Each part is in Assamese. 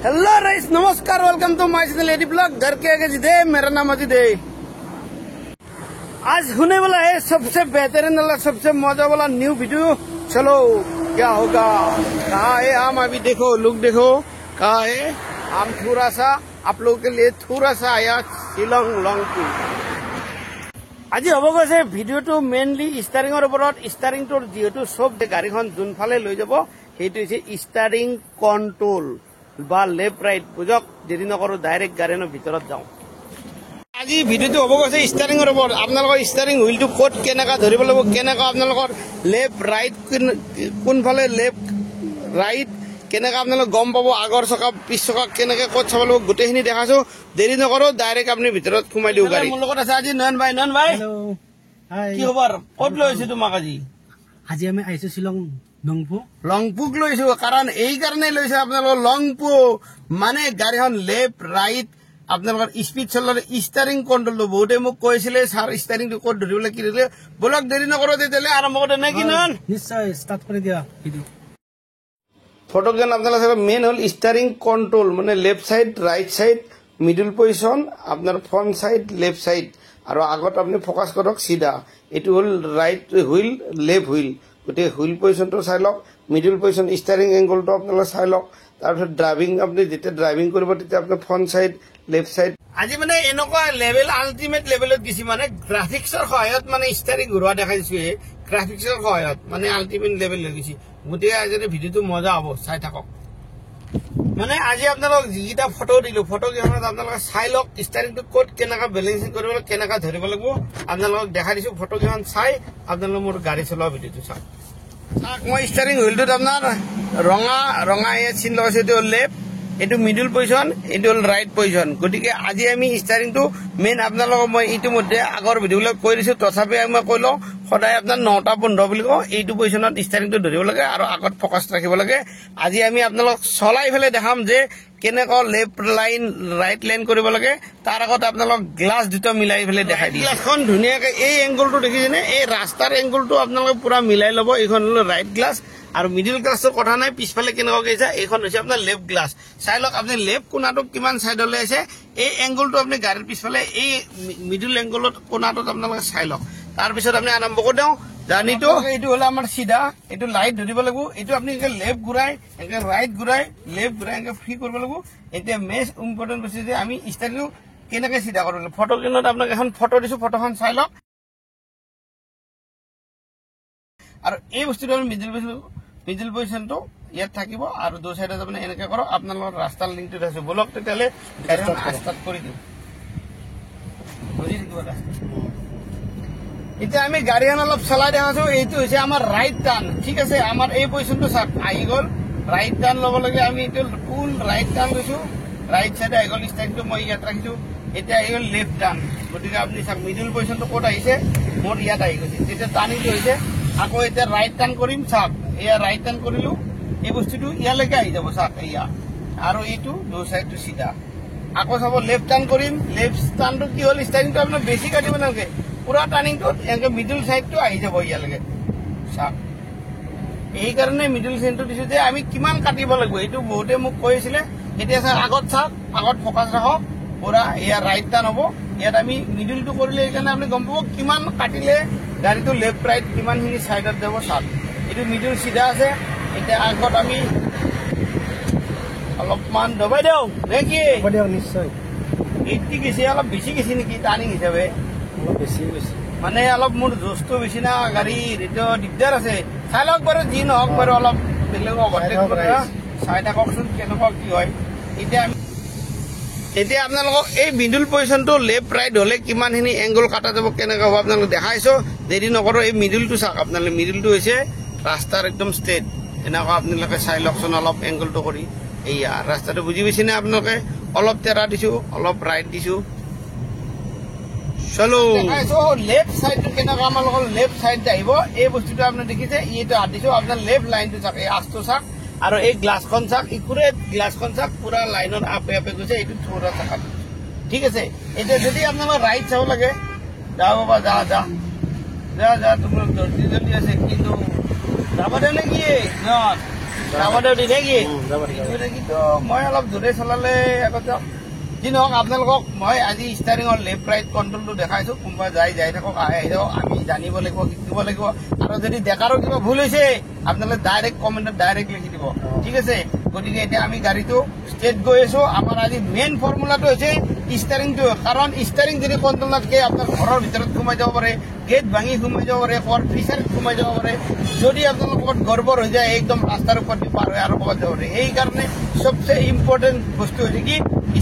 हेलो राइस, नमस्कार, welcome to my channel AD blog. घर के आगे जिदे, मेरा नाम अजीत है। आज होने वाला है सबसे बेहतरीन वाला, सबसे मजा वाला न्यू वीडियो। चलो क्या होगा, कहाँ है आम, अभी देखो, लुक देखो कहाँ है आम। थोड़ा सा आप लोगों के लिए थोड़ा सा आया शिलंग लंगपुर। আজি হব গৈছে ভিডিওটো মেইনলি ষ্টাৰিঙৰ ওপৰত। ষ্টাৰিংটোৰ যিহেতু সব গাড়ীখন যোনফালে লৈ যাব সেইটো হৈছে ষ্টাৰিং কণ্ট্ৰোল বা লেফ্ট ৰাইট। বুজক, দেৰি নকৰো, ডাইৰেক্ট গাড়ীৰ ভিতৰত যাওঁ। আজি ভিডিওটো হব গৈছে ষ্টাৰিঙৰ ওপৰত। আপোনালোকৰ ষ্টাৰিং হুইলটো ক'ত কেনেকা ধৰিব লাগিব, কেনেকা আপোনালোকৰ লেফ্ট ৰাইট কোনফালে লেফ্ট ৰাইট কেনেকা আপোনালোক গম পাব, আগৰ চকা পিছ চকা কেনেকে ক'ত চাব লাগিব, গোটেইখিনি দেখাইছো। দেৰি নকৰো, ডাইৰেক্ট আপুনি ভিতৰত সোমাই দিওঁ গাড়ী। মোৰ লগত আছে আজি নয়ন ভাই। নয়ন ভাই, কি খবৰ? ক'ত লৈ আহিছো তোমাক আজি? আজি আমি আহিছো শ্বিলং লংপুক লৈছো। কাৰণ এই কাৰণে লৈছে আপোনালোকৰ লংপু মানে গাড়ীখন লেফ্ট ৰাইট আপোনালোকৰ স্পীড চলাৰ ষ্টাৰিং কণ্ট্ৰলটো। বহুতে মোক কৈছিলে ছাৰ ষ্টাৰিংটো ক'ত ধৰিবলৈ, কি ধৰিলে। বলক দেৰি নকৰো, তেতিয়াহ'লে আৰম্ভ কৰোঁ নে কি? নয়ন নিশ্চয় ষ্টাৰ্ট কৰি দিয়া ভিডিঅ'। ফটোখন আপোনালোকৰ মেইন হ'ল ষ্টাৰিং কণ্ট্ৰোল, মানে left side, right side, middle position, আপোনাৰ ফ্ৰণ্ট চাইড, লেফ্ট চাইড, আৰু আগত আপুনি ফ'কাছ কৰক চিধা। এইটো হ'ল ৰাইট হুইল, লেফ্ট হুইল। গতিকে হুইল পজিশ্যনটো চাই লওক, মিডল পজিশ্যন, ষ্টাৰিং এংগলটো আপোনালোকে চাই লওক। তাৰপিছত ড্ৰাইভিং, আপুনি যেতিয়া ড্ৰাইভিং কৰিব তেতিয়া আপোনাৰ ফ্ৰণ্ট চাইড, লেফ্ট চাইড। আজি মানে এনেকুৱা লেভেল, আল্টিমেট লেভেলত গৈছে, মানে গ্ৰাফিক্সৰ সহায়ত মানে ষ্টাৰিং ঘূৰোৱা দেখাইছো। গ্ৰাফিক্সৰ সহায়ত মানে আল্টিমেট লেভেল হৈ গৈছে। গতিকে আজি ভিডিঅ'টো মজা হ'ব, চাই থাকক। মানে আজি আপোনালোক যিকেইটা ফটো দিলো, ফটোকেইখনত আপোনালোকে চাই লওক ষ্টাৰিংটো ক'ত কেনেকা বেলেঞ্চিং কৰিব লাগিব, কেনেকা ধৰিব লাগিব। আপোনালোকক দেখাই দিছো, ফটোকেইখন চাই আপোনালোকে মোৰ গাড়ী চলোৱা ভিডিঅ'টো চাওক। মই ষ্টাৰিং হুইলটোত আপোনাৰ ৰঙা চিন লগাইছো। এইটো হ'ল লেফ্ট, এইটো মিডল পজিশ্যন, এইটো হ'ল ৰাইট পজিশ্যন। গতিকে আজি আমি ষ্টাৰিংটো মেইন আপোনালোকক মই ইতিমধ্যে আগৰ ভিডিঅ'বিলাক কৈ দিছো, তথাপি মই কৈ লওঁ সদায় আপোনাৰ 9:15 বুলি কওঁ। এইটো পজিশ্যনত ষ্টাৰিংটো ধৰিব লাগে আৰু আগত ফ'কাছ ৰাখিব লাগে। আজি আমি আপোনালোক চলাই পেলাই দেখাম যে কেনেকুৱা লেফ্ট লাইন ৰাইট লাইন কৰিব লাগে। তাৰ আগত আপোনালোক গ্লাছ দুটা মিলাই পেলাই দেখাই দিম। গ্লাছখন ধুনীয়াকে এই এংগলটো দেখিছেনে, এই ৰাস্তাৰ এংগলটো আপোনালোকে পুৰা মিলাই ল'ব। এইখন হ'ল ৰাইট গ্লাছ আৰু মিডিল গ্লাছৰ কথা নাই। পিছফালে কেনেকুৱা গৈছে, এইখন হৈছে আপোনাৰ লেফ্ট গ্লাছ। চাই লওক আপুনি লেফ্ট কোণাটো কিমান চাইডলৈ আছে। এই এংগলটো আপুনি গাড়ীৰ পিছফালে এই মিডিল এংগলত কোণাটোত আপোনালোকে চাই লওক। তাৰপিছত আপুনি আৰম্ভ কৰি দিওঁ জাৰ্ণিটো। এইটো হ'ল আমাৰ চিধা, এইটো লাইট ধৰিব লাগিব। এইটো আপুনি লেফ্ট ঘূৰাই, এনেকে ৰাইট ঘূৰাই, লেফ্ট ঘূৰাই এনেকে ফ্ৰী কৰিব লাগিব। এতিয়া মেচ ইম্পৰ্টেণ্ট বস্তু যে আমি ষ্টাৰিংটো কেনেকে চিধা কৰিব লাগিব। ফটোখনত আপোনাক এখন ফটো দিছো, ফটোখন চাই লওক। আৰু এই বস্তুটো আমি মিডিল পজিশ্যনটো ইয়াত থাকিব আৰু দু চাইডত আপুনি এনেকে কৰক। আপোনালোকৰ ৰাস্তাৰ লিংকটো আছে, বলক তেতিয়াহ'লে গাড়ীখন ষ্টাৰ্ট কৰি দিওঁ। বুজি থাকিব ৰাস্তা। এতিয়া আমি গাড়ীখন অলপ চলাই দেখাইছো। এইটো হৈছে আমাৰ ৰাইট টাৰ্ণ, ঠিক আছে। আমাৰ এই পজিশ্যনটো চাওক, আহি গ'ল। ৰাইট টাৰ্ণ ল'ব লাগে আমি। এইটো ফুল ৰাইট টাৰ্ণ লৈছো, ৰাইট চাইডে আহি গ'ল। ষ্টাৰিংটো মই ইয়াত ৰাখিছো। এতিয়া আহি গ'ল লেফ্ট টাৰ্ণ। গতিকে আপুনি চাওক মিডিল পজিশ্যনটো ক'ত আহিছে, মোৰ ইয়াত আহি গৈছে। তেতিয়া টাৰ্ণিংটো হৈছে। আকৌ এতিয়া ৰাইট টাৰ্ণ কৰিম, চাওক এয়া ৰাইট টাৰ্ণ কৰিলো। এই বস্তুটো ইয়ালৈকে আহি যাব, চাওক এয়া। আৰু এইটো দু চাইডটো চিধা। আকৌ চাব লেফ্ট টাৰ্ণ কৰিম। লেফ্ট টাৰ্ণটো কি হ'ল, ষ্টাৰিংটো আপোনাৰ বেছি কাটিব নালাগে, পুৰা টাৰ্ণিংটোত এনেকে মিডিল চাইডটো আহি যাব ইয়ালৈকে, চাওক। এইকাৰণে মিডিল চাইডটো দিছো যে আমি কিমান কাটিব লাগিব। এইটো বহুতে মোক কৈছিলে। এতিয়া চাওক আগত, চাওক আগত ফ'কাছ ৰাখক পুৰা। এয়া ৰাইট টাৰ্ণ হ'ব। ইয়াত আমি মিডিলটো কৰিলে সেইকাৰণে আপুনি গম পাব কিমান কাটিলে গাড়ীটো লেফ্ট ৰাইট কিমানখিনি চাইডত যাব। চাওক এইটো মিডিল চিধা আছে। এতিয়া আগত আমি অলপমান দবাই দিওঁ নে কি? নিশ্চয় 80 গৈছে, অলপ বেছি গৈছে নেকি টাৰ্ণিং হিচাপে? অলপ বেছি গৈছে, মানে অলপ মোৰ জোচটো বেছি না গাড়ীৰ, এইটো দিগদাৰ আছে। চাই লওক বাৰু, যি নহওক বাৰু, অলপ বেলেগ চাই থাককচোন কেনেকুৱা কি হয়। এতিয়া আপোনালোকক এই মিডল পজিশ্যনটো লেফ্ট ৰাইট হ'লে কিমানখিনি এংগল কাটা যাব, কেনেকৈ হ'ব আপোনালোকে দেখাইছো। দেৰি নকৰো, এই মিডিলটো চাওক। আপোনালোকে মিডিলটো হৈছে ৰাস্তাৰ একদম ষ্ট্ৰেইট। এনেকুৱা আপোনালোকে চাই লওকচোন অলপ এংগলটো কৰি। এয়া ৰাস্তাটো বুজি পাইছেনে আপোনালোকে? অলপ তেৰা দিছো, অলপ ৰাইট দিছো। চলো দেখাইছো লেফ্ট চাইডটো কেনেকুৱা আপোনালোকৰ লেফ্ট চাইড আহিব। এই বস্তুটো আপুনি দেখিছে, এইটো হাত দিছো। আপোনাৰ লেফ্ট লাইনটো চাওক, এই আচটো চাওক আৰু এই গ্লাছখন চাওক। ইকুৰেট গ্লাছখন চাওক, পুৰা লাইনত আপে আপে গৈছে। এইটো থোৰা চাকা, ঠিক আছে। এতিয়া যদি আপোনালোকৰ ৰাইট চাব লাগে, যা বাবা যা যা যা যা, তোমাৰ জলদি জলদি আছে, কিন্তু যাব দে নেকি? কামতে উঠি নেকি যাব ঠিক আছে কিন্তু মই অলপ জোৰে চলালে আগত যাওক যি নহওক আপোনালোকক মই আজি ষ্টাৰিঙৰ লেফ্ট ৰাইট কণ্ট্ৰলটো দেখাইছো কোনোবা যাই থাকক আহি থাকক আমি জানিব লাগিব শিকিব লাগিব আৰু যদি দেখাৰো কিবা ভুল হৈছে আপোনালোকে ডাইৰেক্ট কমেণ্টত ডাইৰেক্ট লিখি দিব ঠিক আছে গতিকে এতিয়া আমি গাড়ীটো ষ্ট্ৰেট গৈ আছো আমাৰ আজি মেইন ফৰ্মুলাটো হৈছে ষ্টাৰিংটো কাৰণ ষ্টাৰিং যদি কণ্ট্ৰল নাথাকে আপোনাৰ ঘৰৰ ভিতৰত সোমাই যাব পাৰে গেট ভাঙি সোমাই যাব পাৰে ক'ৰবাত ফিচাৰত সোমাই যাব পাৰে যদি আপোনালোকৰ ক'ৰবাত গড়বড় হৈ যায় একদম ৰাস্তাৰ ওপৰত পাৰ হৈ আৰু ক'ৰবাত যাব পাৰে সেইকাৰণে চবচে ইম্পৰ্টেণ্ট বস্তু হৈছে কি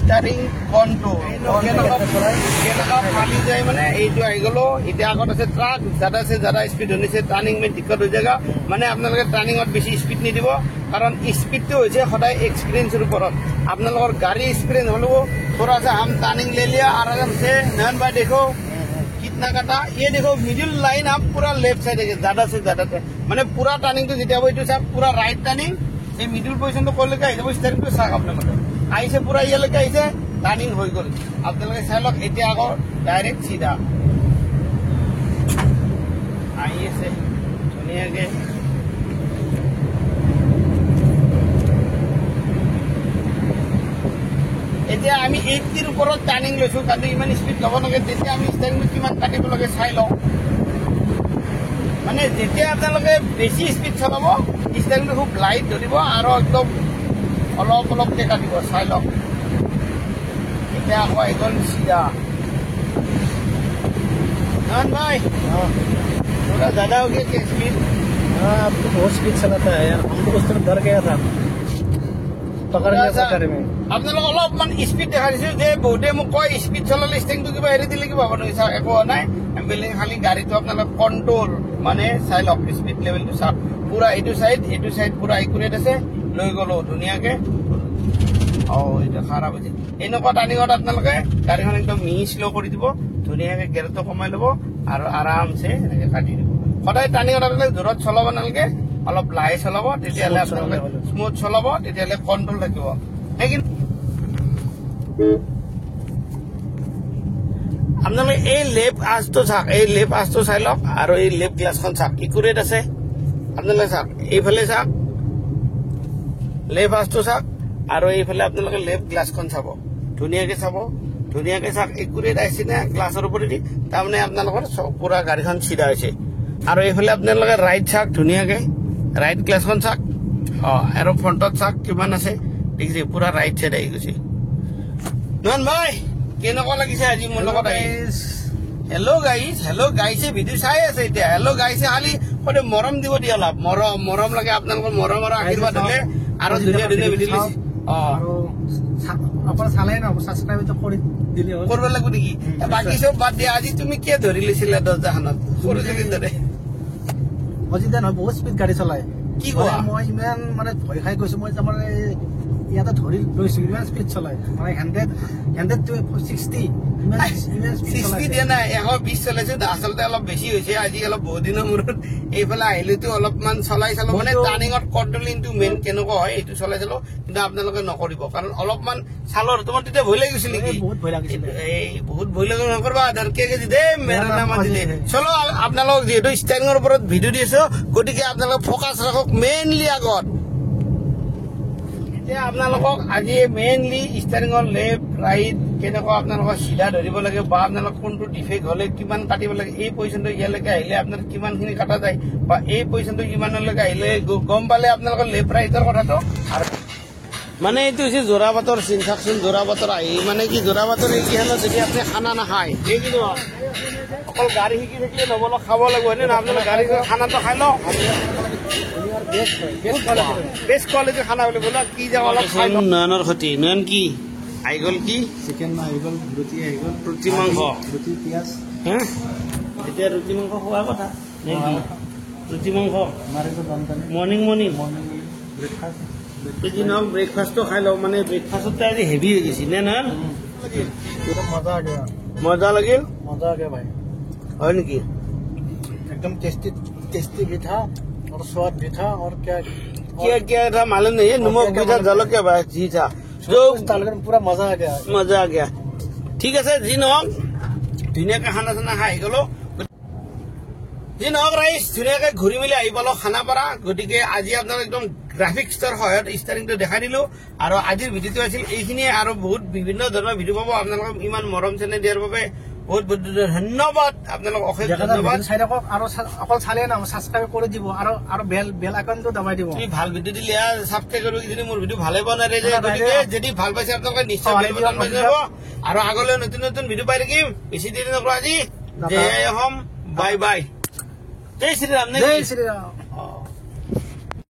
ষ্টাৰিং কণ্ট্ৰল কেনেকুৱা ফালি যায় মানে এইটো আহি গ'লো এতিয়া আগত আছে ট্ৰাক যাদা আছে যাদা স্পীড শুনিছে টাৰ্ণিং মেইন দিক্কত হৈ জেগা মানে আপোনালোকে টাৰ্ণিঙত বেছি স্পীড নিদিব কাৰণ স্পীডটো হৈছে সদায় এক্সপিৰিয়েঞ্চৰ ওপৰত আপোনালোকৰ গাড়ী এক্সপিৰিয়েঞ্চ হ'লেও थोड़ा सा हम टर्निंग ले लिया आराम से नयन भाई देखो कितना काटा ये देखो मिडिल लाइन आप पूरा लेफ्ट साइड है ज्यादा से ज्यादा मैंने पूरा टर्निंग तो जितना वो साहब पूरा राइट टर्निंग ये मिडिल पोजिशन तो कर लेके आई स्टारिंग तो साक अपने मतलब आई से पूरा ये लेके आई से टर्निंग हो गल आप चाह लग एतिया आगो डायरेक्ट सीधा आइए से धुनियाके এতিয়া আমি 80 ওপৰত টাৰ্নিং লৈছো কাৰণ ইমান স্পীড ল'ব লাগে তেতিয়া আমি ষ্টাৰিংটো কিমান কাটিব লাগে চাই লওঁ মানে যেতিয়া আপোনালোকে বেছি স্পীড চলাব ষ্টাৰিংটো খুব লাইট ধৰিব আৰু একদম অলপ অলপকৈ কাটিব চাই লওক এতিয়া আকৌ একদম চিধা नयन भाई थोड़ा ज्यादा हो गया क्या स्पीड हाँ आप तो बहुत स्पीड चलाता है यार हम तो उस तरफ डर गया था पकड़ने चक्कर में আপোনালোক অলপমান স্পীড দেখা দিছো যে বহুতে মোক কয় স্পীড চলালে ষ্টাৰিংটো কিবা হেৰি দিলে কিবা হ'ব নহয় চাওক একো হোৱা নাই বেলেগ খালি গাড়ীটো আপোনালোক কণ্ট্ৰল মানে চাই লওক স্পীড লেভেলটো চাওক পুৰা এইটো চাইড পুৰা একুৰেট আছে লৈ গ'লো ধুনীয়াকে এতিয়া খাৰাপ হৈছে এনেকুৱা টাৰ্ণিঙত আপোনালোকে গাড়ীখন একদম মিহি শ্ল' কৰি দিব ধুনীয়াকে গেৰটো কমাই ল'ব আৰু আৰামছে এনেকে কাটি দিব সদায় টাৰ্ণিঙত আপোনালোকে জোৰত চলাব নালাগে অলপ লাহে চলাব তেতিয়াহ'লে আপোনালোকে স্মুথ চলাব তেতিয়াহ'লে কণ্ট্ৰল থাকিব আপোনালোকে এই লেফ্ট আঁচটো চাওক এই লেফ্ট আঁচটো চাই লওক আৰু এই লেফ্ট গ্লাছখন চাওক একুৰেট আছে আপোনালোকে চাওক এইফালে চাওক লেফ্ট আঁচটো চাওক আৰু এইফালে আপোনালোকে লেফ্ট গ্লাছখন চাব ধুনীয়াকে চাওক একুৰেট আহিছে নে গ্লাছৰ ওপৰেদি তাৰমানে আপোনালোকৰ পুৰা গাড়ীখন চিধা হৈছে আৰু এইফালে আপোনালোকে ৰাইট চাওক ধুনীয়াকে ৰাইট গ্লাছখন চাওক আৰু ফ্ৰণ্টত চাওক কিমান আছে দেখিছে পুৰা ৰাইট চাইড আহি গৈছে নয়ন ভাই কেনেকুৱা লাগিছে আজি মোৰ লগত আহি হেল্ল' গাইছে ভিডিঅ' চাই আছে এতিয়া হেল্ল' গাইছে খালি সদায় মৰম দিব দিয়ে অলপ মৰম লাগে আপোনালোকৰ মৰম আৰু আশীৰ্বাদ হলে আৰু ধুনীয়া ভিডিঅ' দিছে আৰু আপোনাৰ চালে না সাবস্ক্ৰাইব তো কৰি দিলে হ'ল কৰিব লাগিব নেকি বাকী চব বাদ দিয়া আজি তুমি কিয় ধৰি লৈছিলা দৰ্জাখনত সৰু ছোৱালীৰ দৰে অজিতা নহয় বহুত স্পীড গাড়ী চলায় কি কোৱা মই ইমান মানে ভয় খাই গৈছো মই তাৰমানে ইয়াতে ধৰি লৈছো ইমান স্পীড চলায় মানে 100 to 60 ইমান স্পীড 60 দিয়া নাই 120 চলাইছো আচলতে অলপ বেছি হৈছে আজি অলপ বহুত দিনৰ মূৰত এইফালে আহিলেতো অলপমান চলাই চালো মানে টাৰ্ণিঙত কণ্ট্ৰলিংটো মেইন কেনেকুৱা হয় এইটো চলাই চালো কিন্তু আপোনালোকে নকৰিব কাৰণ অলপমান চালৰ তোমাৰ তেতিয়া ভয় লাগিছিল নেকি বহুত ভয় লাগিছিল বহুত ভয় লাগে নকৰবা ডৰকে দিদে মেৰা নাম দিলে চলো আপোনালোক যেহেতু ষ্টাৰিঙৰ ওপৰত ভিডিঅ' দি আছো গতিকে আপোনালোকে ফ'কাছ ৰাখক মেইনলি আগত এতিয়া আপোনালোকক আজি মেইনলি ষ্টাৰিঙৰ লেফ্ট ৰাইট কেনেকুৱা আপোনালোকৰ চিধা ধৰিব লাগে বা আপোনালোক কোনটো ডিফেক্ট হলে কিমান কাটিব লাগে এই পজিশ্যনটো ইয়ালৈকে আহিলে আপোনাৰ কিমানখিনি কাটা যায় বা এই পজিশ্যনটো কিমানলৈকে আহিলে গম পালে আপোনালোকৰ লেফ্ট ৰাইটৰ কথাটো মানে এইটো হৈছে যোৰাবাটৰ চিন চাওকচোন যোৰাবাটৰ আহি মানে কি যোৰাবাটৰ এইকেইখনত যদি আপুনি খানা নাখায় এই কি অকল গাড়ী শিকি থাকিলে নবলক খাব লাগিব হয়নে না আপোনালোকে গাড়ী খানাটো খাই লওক বেষ্ট কোৱালিটিৰ খানা বুলি বোলা কি যে অলপ খাই নয়নৰ সতি নয়ন কি আহি গ'ল কি চিকেন আহি গ'ল ৰুটি আহি গ'ল ৰুটি মাংস ৰুটি পিঁয়াজ এতিয়া ৰুটি মাংস খোৱাৰ কথা নে কি ৰুটি মাংস মৰ্ণিং ব্ৰেকফাষ্ট যদি নহওক ব্ৰেকফাষ্টটো খাই লওক মানে ব্ৰেকফাষ্টতে আজি হেভি হৈ গৈছে নে নয়ন মজা লাগিল ভাই হয় নেকি एकदम टेस्टी भी था और स्वाद भी था और क्या था मालूम नहीं है नमक भी था जलकिया भाई जी था जो पूरा मजा आ गया ঠিক আছে যি নহওক ধুনীয়াকে খানা চানা খাই গলো যি নহওক ৰাইজ ধুনীয়াকে ঘূৰি মেলি আহি পালো খানাপাৰা গতিকে আজি আপোনালোক একদম গ্ৰাফিক্সৰ সহায়ত ষ্টাৰিংটো দেখাই দিলো আৰু আজিৰ ভিডিঅ'টো আছিল এইখিনিয়ে আৰু বহুত বিভিন্ন ধৰণৰ ভিডিঅ' পাব আপোনালোকক ইমান মৰম চেনেহ দিয়াৰ বাবে বহুত বহুত ধন্যবাদ আপোনালোক অশেষ ধন্যবাদ চাই থাকক আৰু অকল চালে না সাবস্ক্ৰাইব কৰি দিব আৰু আৰু বেল আইকনটো দবাই দিব তুমি ভাল ভিডিঅ' দিলে সাবস্ক্ৰাইব কৰি যদি মোৰ ভিডিঅ' ভালে পোৱা নাই গতিকে যদি ভাল পাইছে আপোনালোকে নিশ্চয় বেল বাটন বাজি যাব আৰু আগলৈ নতুন নতুন ভিডিঅ' পাই থাকিম বেছি দেৰি নকৰো আজি জয় অসম বাই বাই জয় শ্ৰীৰাম জয় শ্ৰীৰাম